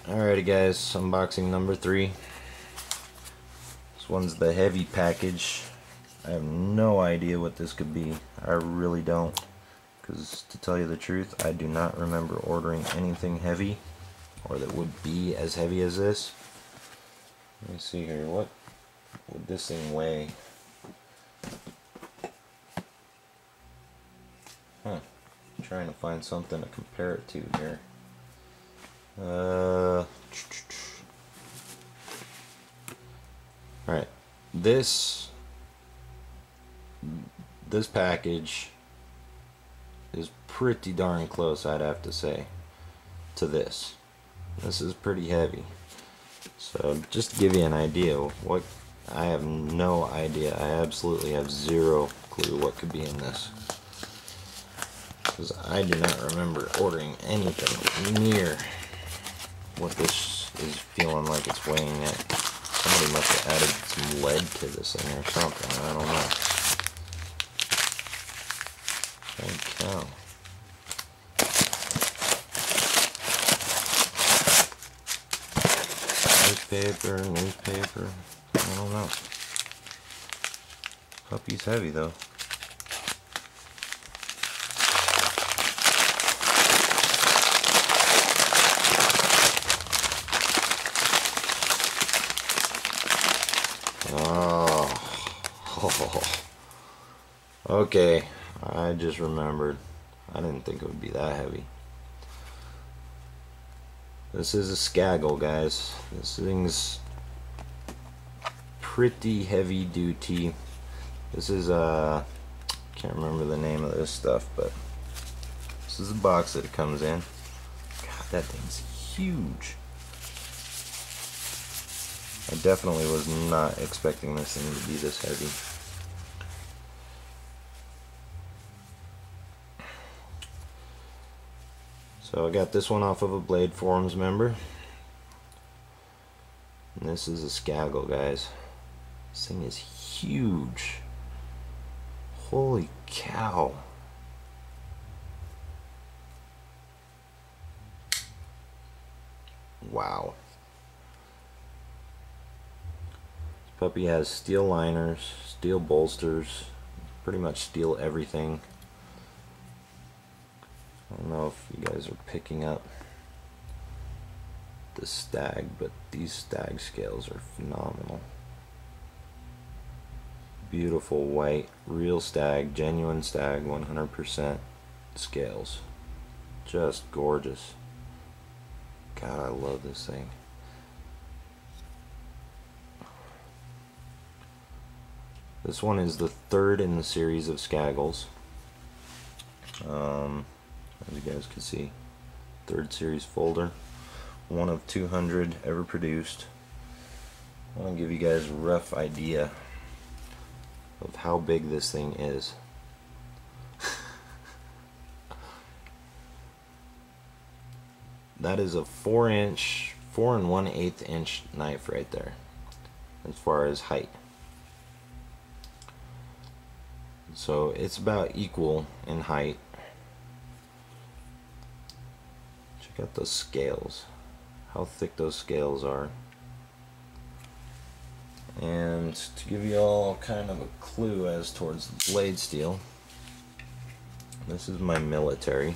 Alrighty guys, unboxing number 3. This one's the heavy package. I have no idea what this could be. I really don't. Because to tell you the truth, I do not remember ordering anything heavy or that would be as heavy as this. Let me see here, what would this thing weigh? I'm trying to find something to compare it to here. Alright, this package is pretty darn close, I'd have to say, to this. This is pretty heavy. So just to give you an idea, what I have no idea. I absolutely have zero clue what could be in this, because I do not remember ordering anything near what this is feeling like it's weighing at. Somebody must have added some lead to this thing or something. I don't know. Holy cow. Newspaper. I don't know. Puppy's heavy though. Oh. Okay, I just remembered. I didn't think it would be that heavy. This is a Skaggle, guys. This thing's pretty heavy duty. This is can't remember the name of this stuff, but this is the box that it comes in. God, that thing's huge. I definitely was not expecting this thing to be this heavy. So I got this one off of a Blade Forums member. And this is a Skaggle, guys. This thing is huge. Holy cow. Wow. This puppy has steel liners, steel bolsters, pretty much steel everything. I don't know if you guys are picking up the stag, but these stag scales are phenomenal. Beautiful white, real stag, genuine stag, 100% scales. Just gorgeous. God, I love this thing. This one is the third in the series of Skaggles. As you guys can see, third series folder, one of 200 ever produced. I want to give you guys a rough idea of how big this thing is. That is a 4 1/8 inch knife right there, as far as height. So it's about equal in height. Check out those scales, how thick those scales are. And to give you all kind of a clue as towards the blade steel, this is my military.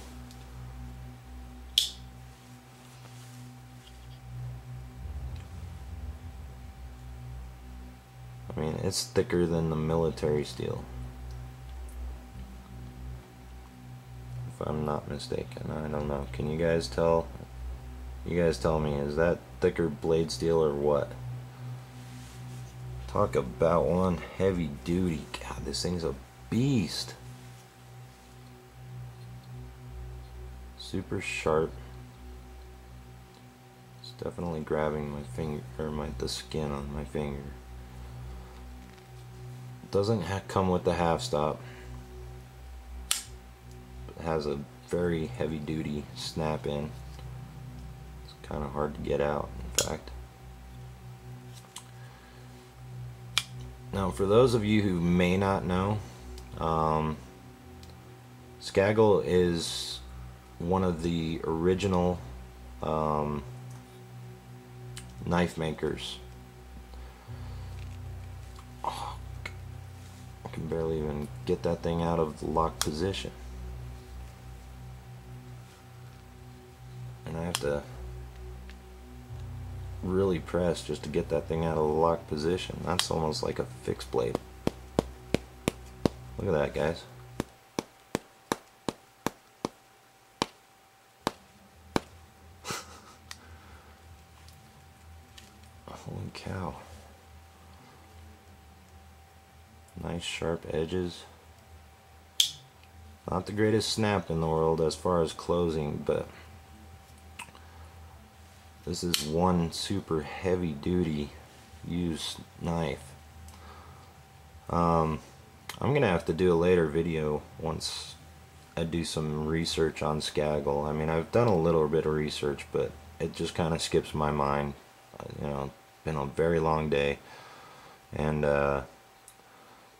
I mean, it's thicker than the military steel, if I'm not mistaken. I don't know. Can you guys tell? You guys tell me, is that thicker blade steel or what? Talk about one heavy duty. God, this thing's a beast. Super sharp. It's definitely grabbing my finger, or the skin on my finger. It doesn't come with the half stop. It has a very heavy duty snap in. It's kind of hard to get out, in fact. Now, for those of you who may not know, Skaggle is one of the original knife makers. Oh, I can barely even get that thing out of the locked position. And I have to really press just to get that thing out of the locked position. That's almost like a fixed blade. Look at that, guys. Holy cow. Nice sharp edges. Not the greatest snap in the world as far as closing, but this is one super heavy duty used knife. I'm gonna have to do a later video once I do some research on Skaggle. I mean, I've done a little bit of research, but it just kind of skips my mind. You know, it's been a very long day, and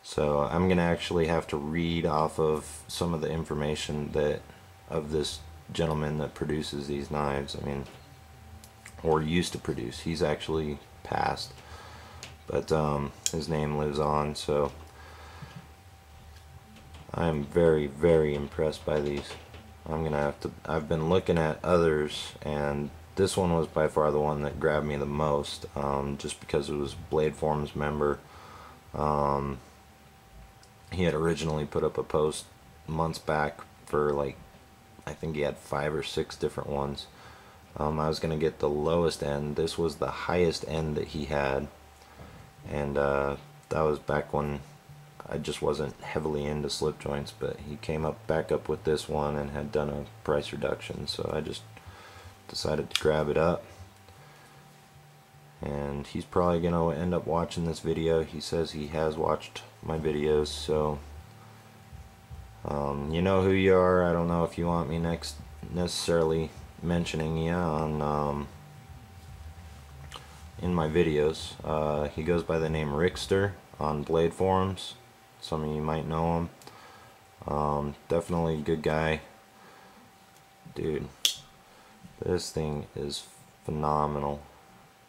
so I'm gonna actually have to read off of some of the information that of this gentleman that produces these knives. I mean, or used to produce. He's actually passed, but his name lives on. So I'm very, very impressed by these. I'm gonna have to. I've been looking at others, and this one was by far the one that grabbed me the most, just because it was Blade Forum's member. He had originally put up a post months back for, like, I think he had 5 or 6 different ones. I was gonna get the lowest end. This was the highest end that he had, and that was back when I just wasn't heavily into slip joints. But he came back up with this one and had done a price reduction, so I just decided to grab it up. And he's probably gonna end up watching this video. He says he has watched my videos, so you know who you are. I don't know if you want me necessarily mentioning you on in my videos. He goes by the name Rickster on Blade Forums. Some of you might know him. Definitely a good guy, dude. This thing is phenomenal.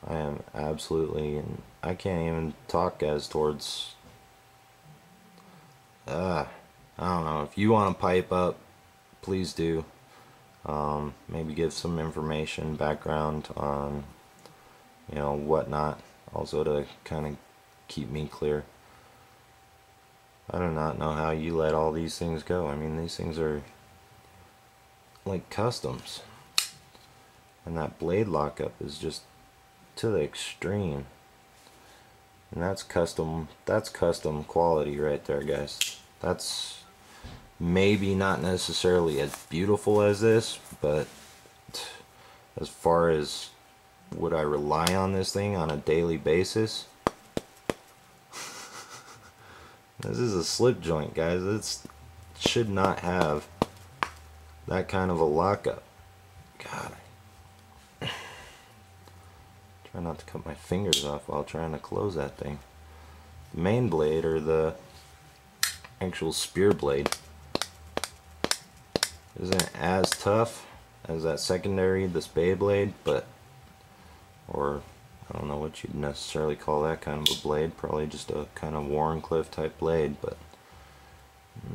I am absolutely, and I can't even talk as towards, I don't know, if you want to pipe up, please do. Maybe give some information, background on, you know, whatnot, also to kind of keep me clear. I do not know how you let all these things go. I mean, these things are like customs, and that blade lockup is just to the extreme, and that's custom quality right there, guys. That's maybe not necessarily as beautiful as this, but as far as would I rely on this thing on a daily basis, this is a slip joint, guys. It should not have that kind of a lockup. God, try not to cut my fingers off while trying to close that thing. The main blade, or the actual spear blade, isn't as tough as that secondary, the spade blade, but, or I don't know what you'd necessarily call that kind of a blade. Probably just a kind of Warncliffe type blade, but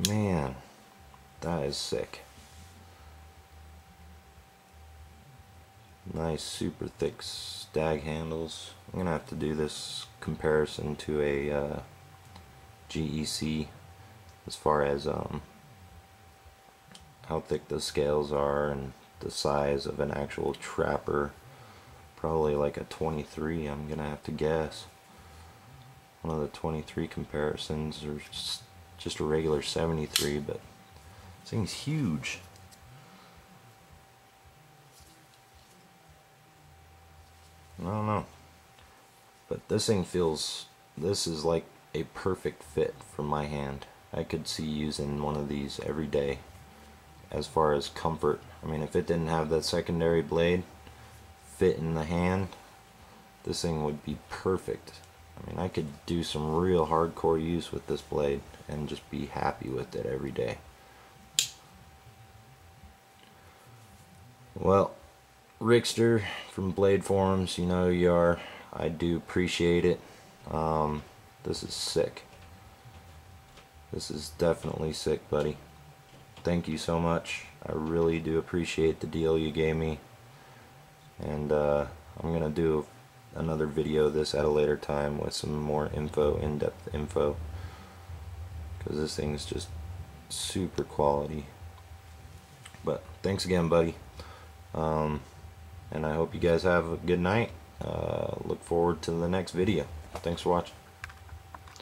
man, that is sick. Nice super thick stag handles. I'm gonna have to do this comparison to a GEC as far as how thick the scales are and the size of an actual trapper. Probably like a 23, I'm gonna have to guess. One of the 23 comparisons, or just a regular 73, but this thing's huge. I don't know, but this thing feels, this is like a perfect fit for my hand. I could see using one of these every day as far as comfort. I mean, if it didn't have that secondary blade fit in the hand, this thing would be perfect. I mean, I could do some real hardcore use with this blade and just be happy with it every day. Well, Rickster from Blade Forums, you know who you are. I do appreciate it. This is sick. This is definitely sick, buddy. Thank you so much. I really do appreciate the deal you gave me. And I'm gonna do another video of this at a later time with some more info, in-depth info, because this thing's just super quality. But thanks again, buddy. And I hope you guys have a good night. Look forward to the next video. Thanks for watching.